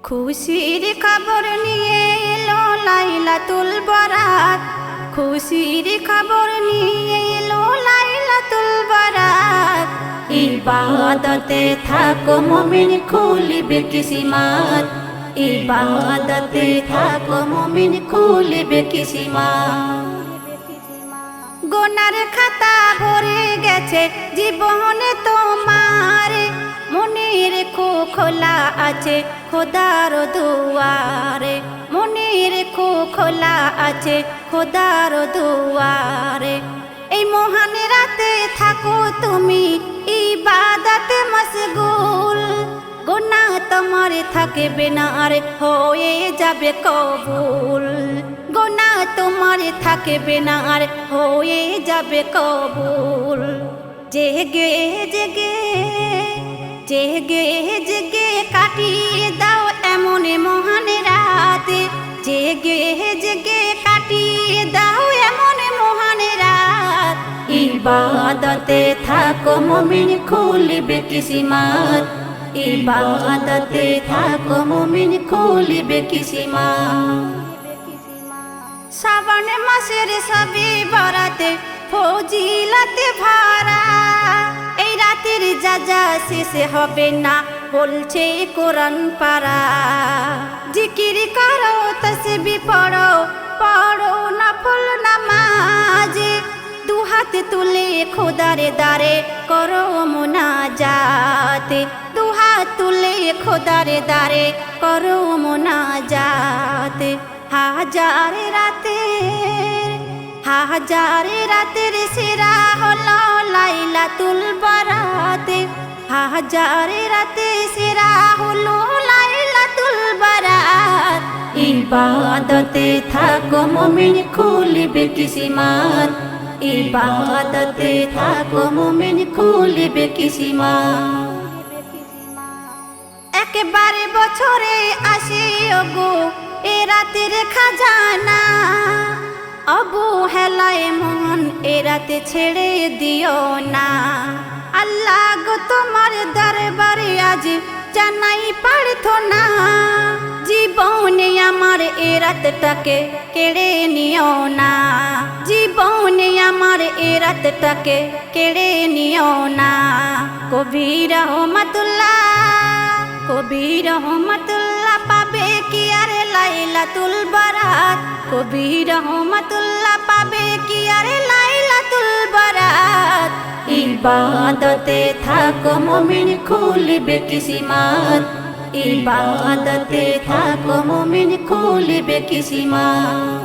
খুশির খবর নিয়ে এলো লাইলাতুল বরাত। খুশির খবর নিয়ে এলো লাইলাতুল বরাত। ইবাদতে থাকো মুমিন খুলিবে কিসিমাত। ইবাদতে থাকো মুমিন খুলিবে কিসিমাত। গোনার খাতা ভরে গেছে জীবনে তোমার, মনে রেখো খোলা আছে খোদার দুয়ারে। মনে রেখো খোলা আছে খোদার দুয়ারে। এই মহান রাতে থাকো তুমি ইবাদতে মশগুল। গোনা তোমার থাকবে না আর হয়ে যাবে কবুল। গোনা তোমার থাকবে না আর হয়ে যাবে কবুল। জেগে জেগে জেগে জেগে কাটিয়ে দাও এমন মহান রাতে। জেগে জেগে কাটিয়ে দাও এমন মহান রাত। ইবাদতে থাকো মুমিন খুলিবে কিসিমাত। ইবাদতে থাকো মুমিন খুলিবে কিসিমাত। শ্রাবণ মাসের সবে বরাতে ফজিলতে ভরা। এই রাতের যা শেষ হবে না বলছে কোরআন পারা। জিকির করো তসবিহ পড়ো, পড়ো নফল নামাজ। দুহাত তুলে খোদারে দারে করো মুনাজাত। দুহাত তুলে খোদারে দারে করো মুনাজাত। হাজার রাতের সেরা হলো লাইলাতুল বরাত। হাজার রাতে সেরা হলো লাইলাতুল বরাত। ইবাদতে থাকো মুমিন খুলিবে কিসিমাত। ইবাদতে থাকো মুমিন খুলিবে কিসিমাত। একেবারে বছরে আসে ওগো এ রাতের খাজানা। অবহেলায় মন এ রাতে ছেড়ে দিও না। আল্লাহ গো তোমার দরবারে আজ জানাই প্রার্থনা। জীবনে আমার এ রাতটাকে কেড়ে নিও না। জীবনে আমার এ রাতটাকে কেড়ে নিও না। কবি রহমাতুল্লাহ পাবে কি আরে লাইলাতুল বরাত। কবি রহমাতুল্লাহ পাবে কি আরে লাইলাতুল বরাত। ইবাদতে থাকো মুমিন খুলিবে কিসিমাত। ইবাদতে থাকো মুমিন খুলিবে কিসিমাত।